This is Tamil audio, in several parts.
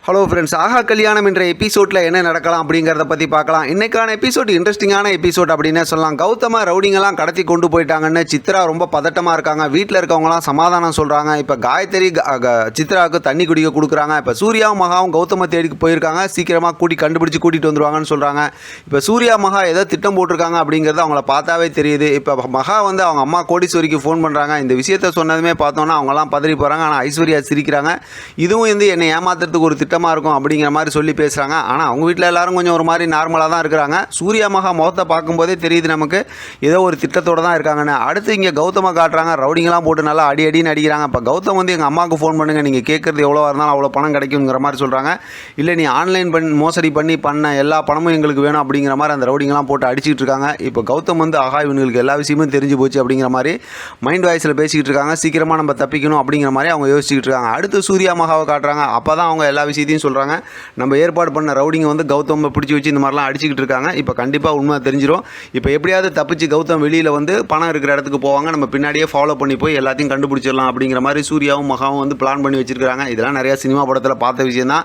ஹலோ ஃப்ரெண்ட்ஸ், ஆஹா கல்யாணம் என்ற எபிசோடில் என்ன நடக்கலாம் அப்படிங்கிறத பற்றி பார்க்கலாம். இன்றைக்கான எபிசோட் இன்ட்ரெஸ்டிங்கான எபிசோட் அப்படின்னே சொல்லலாம். கௌதம ரவுடிங்கெல்லாம் கடத்தி கொண்டு போயிட்டாங்கன்னு சித்ரா ரொம்ப பதட்டமாக இருக்காங்க. வீட்டில் இருக்கவங்களாம் சமாதானம் சொல்கிறாங்க. இப்போ காயத்ரி சித்ராவுக்கு தண்ணி குடிக்க கொடுக்குறாங்க. இப்போ சூர்யாவும் மகாவும் கௌதம தேடி போயிருக்காங்க. சீக்கிரமாக கண்டுபிடிச்சி கூட்டிகிட்டு வந்துருவாங்கன்னு சொல்கிறாங்க. இப்போ சூர்யா மகா ஏதோ திட்டம் போட்டிருக்காங்க அப்படிங்கிறது அவங்கள பார்த்தாவே தெரியுது. இப்போ மகா அவங்க அம்மா கோடீஸ்வரிக்கு ஃபோன் பண்ணுறாங்க. இந்த விஷயத்த சொன்னதுமே பார்த்தோன்னா அவங்களாம் பதறி போகிறாங்க. ஆனால் ஐஸ்வர்யா சிரிக்கிறாங்க. இதுவும் என்னை ஏமாத்துறதுக்கு ஒரு திட்டம் இருக்கும் அப்படிங்கிற மாதிரி சொல்லி பேசுகிறாங்க. ஆனால் அவங்க வீட்டில் எல்லாரும் கொஞ்சம் ஒரு மாதிரி நார்மலாக தான் இருக்கிறாங்க. சூர்யா மகா முகத்தை பார்க்கும்போதே தெரியுது நமக்கு ஏதோ ஒரு திட்டத்தோடு தான் இருக்காங்கன்னு. அடுத்து இங்கே கௌதம காட்டுறாங்க. ரவுடிங்கெல்லாம் போட்டு நல்லா அடின்னு அடிக்கிறாங்க. இப்போ கௌதம் எங்கள் அம்மாவுக்கு ஃபோன் பண்ணுங்கள், நீங்கள் கேட்குறது எவ்வளோவா இருந்தாலும் அவ்வளோ பணம் கிடைக்குங்கிற மாதிரி சொல்கிறாங்க. இல்லை, நீ ஆன்லைன் மோசடி பண்ண எல்லா பணமும் எங்களுக்கு வேணும் அப்படிங்கிற மாதிரி அந்த ரவுடிங்கெல்லாம் போட்டு அடிச்சுக்கிட்டு இருக்காங்க. இப்போ கௌதம் ஆகா இவங்களுக்கு எல்லா விஷயமும் தெரிஞ்சு போச்சு அப்படிங்கிற மாதிரி மைண்ட் வாய்ஸில் பேசிக்கிட்டு இருக்காங்க. சீக்கிரமாக நம்ம தப்பிக்கணும் அப்படிங்கிற மாதிரி அவங்க யோசிச்சுக்கிட்டு இருக்காங்க. அடுத்து சூர்யா மகாவை காட்டுறாங்க. அப்போ தான் அவங்க எல்லா விஷயத்தையும் சொல்கிறாங்க. நம்ம ஏற்பாடு பண்ண ரவுடிங்க கௌதம் பிடிச்சி வச்சு இந்த மாதிரிலாம் அடிச்சுக்கிட்டு இருக்காங்க. இப்போ கண்டிப்பாக உண்மை தெரிஞ்சிடும். இப்போ எப்படியாவது தப்பிச்சு கௌதம் வெளியில் பணம் இருக்கிற இடத்துக்கு போவாங்க. நம்ம பின்னாடியே ஃபாலோ பண்ணி போய் எல்லாத்தையும் கண்டுபிடிச்சிடலாம் அப்படிங்கிற மாதிரி சூர்யாவும் மகாவும் பிளான் பண்ணி வச்சிருக்காங்க. இதெல்லாம் நிறையா சினிமா படத்தில் பார்த்த விஷயம் தான்.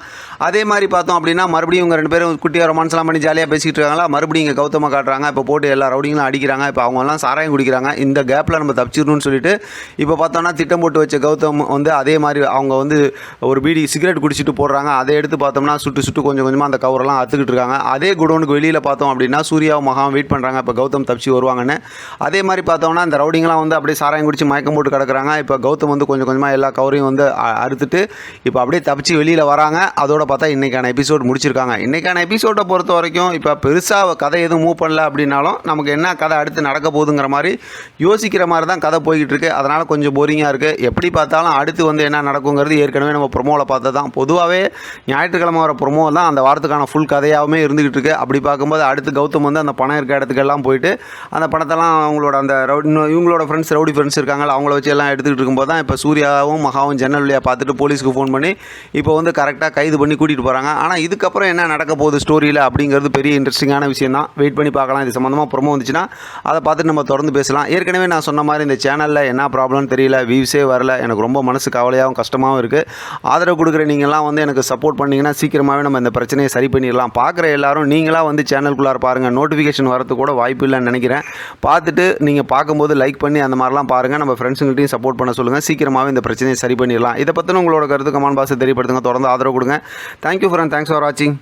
அதே மாதிரி பார்த்தோம் அப்படின்னா மறுபடியும் இவங்க 2 பேரும் குட்டியாக ரொமான்ஸ்லாம் பண்ணி ஜாலியாக பேசிக்கிட்டு இருக்காங்களா. மறுபடியும் இங்கே கௌதம காட்டுறாங்க. இப்போ போட்டு எல்லா ரவுடிங்களும் அடிக்கிறாங்க. இப்போ அவங்கெல்லாம் சாராயம் குடிக்கிறாங்க. இந்த கேப்பில் நம்ம தப்பிச்சிடணும்னு சொல்லிட்டு இப்போ பார்த்தோன்னா திட்டம் போட்டு வச்ச கௌதம் அதே மாதிரி அவங்க ஒரு பீடி சிகரெட் குடிச்சிட்டு போடுறாங்க. அதை எடுத்து பார்த்தோம்னா சுட்டு கொஞ்சம் கொஞ்சமாக அந்த கவரெல்லாம் அத்துக்கிட்டு இருக்காங்க. அதே குடோனுக்கு வெளியில் பார்த்தோம் அப்படின்னா சூர்யாவும் மகாவும் வெயிட் பண்ணுறாங்க. இப்போ கௌதம் தப்பிச்சு வருவாங்கன்னு. அதே மாதிரி பார்த்தோம்னா இந்த ரவுடிங்கெலாம் அப்படியே சாராயம் குடிச்சு மயக்கம் போட்டு கிடக்குறாங்க. இப்போ கௌதம் கொஞ்சம் கொஞ்சமாக எல்லா கவரையும் அறுத்துட்டு இப்போ அப்படியே தப்பிச்சு வெளியில் வராங்க. அதோட பார்த்தா இன்றைக்கான எபிசோட் முடிச்சிருக்காங்க. இன்றைக்கான எபிசோடை பொறுத்த வரைக்கும் இப்போ பெருசாக கதை எதுவும் மூவ் பண்ணல அப்படின்னாலும் நமக்கு என்ன கதை அடுத்து நடக்க போகுதுங்கிற மாதிரி யோசிக்கிற மாதிரி தான் கதை போய்கிட்டு இருக்குது. அதனால் கொஞ்சம் போரிங்காக இருக்குது. எப்படி பார்த்தாலும் அடுத்து என்ன நடக்குங்கிறது ஏற்கனவே நம்ம ப்ரொமோவில் பார்த்தது தான். பொதுவாகவே ஞாயிற்றுக்கிழமை வர ப்ரொமோ தான் அந்த வாரத்துக்கான ஃபுல் கதையாகவே இருந்துகிட்டு இருக்குது. அப்படி பார்க்கும்போது அடுத்து கௌதம் அந்த பணம் இருக்க இடத்துக்கெல்லாம் போயிட்டு அந்த பணத்தெல்லாம் அவங்களோட அந்த இவங்களோட ரவுடி ஃப்ரெண்ட்ஸ் இருக்காங்களா அவங்கள வச்சு எல்லாம் எடுத்துக்கிட்டு இருக்கும்போது தான் இப்போ சூர்யாவும் மகாவும் ஜன்னல் வழியாக பார்த்துட்டு போலீஸ்க்கு ஃபோன் பண்ணி இப்போ கரெக்டாக கைது பண்ணி கூட்டிகிட்டு போகிறாங்க. ஆனால் இதுக்கப்புறம் என்ன நடக்க போகுது ஸ்டோரியில் அப்படிங்கிறது பெரிய இன்ட்ரெஸ்டிங்கான விஷயம் தான். வெயிட் பண்ணி பார்க்கலாம். இது சம்மந்தமாக ப்ரொமோ வந்துச்சுன்னா அதை பார்த்துட்டு நம்ம தொடர்ந்து பேசலாம். ஏற்கனவே நான் சொன்ன மாதிரி இந்த சேனலில் என்ன ப்ராப்ளம்னு தெரியல, வியூஸே வரல. எனக்கு ரொம்ப மனசு கவலையாகவும் கஷ்டமாகவும் இருக்குது. ஆதரவு கொடுக்குற நீங்கள்லாம் எனக்கு சப்போர்ட் பண்ணிங்கன்னா சீக்கிரமாகவே நம்ம இந்த பிரச்சனையை சரி பண்ணிடலாம். பார்க்குற எல்லாரும் நீங்களாக சேனலுக்குள்ளார பாருங்கள். நோட்டிஃபிகேஷன் வரது கூட வாய்ப்பு இல்லைன்னு நினைக்கிறேன். பார்த்துட்டு நீங்கள் பார்க்கும்போது லைக் பண்ணி அந்த மாதிரிலாம் பாருங்கள். நம்ம ஃப்ரெண்ட்ஸுங்கள்ட்டையும் சப்போர்ட் பண்ண சொல்லுங்கள். சீக்கிரமாகவே இந்த பிரச்சனையை சரி பண்ணிடலாம். இதை பற்றின உங்களோட கருத்து கமெண்ட் பாக்ஸில் தெரியப்படுத்துங்க. தொடர்ந்து ஆதரவு கொடுங்க. Thank you friend. தேங்க்ஸ் ஃபார் வாட்சிங்.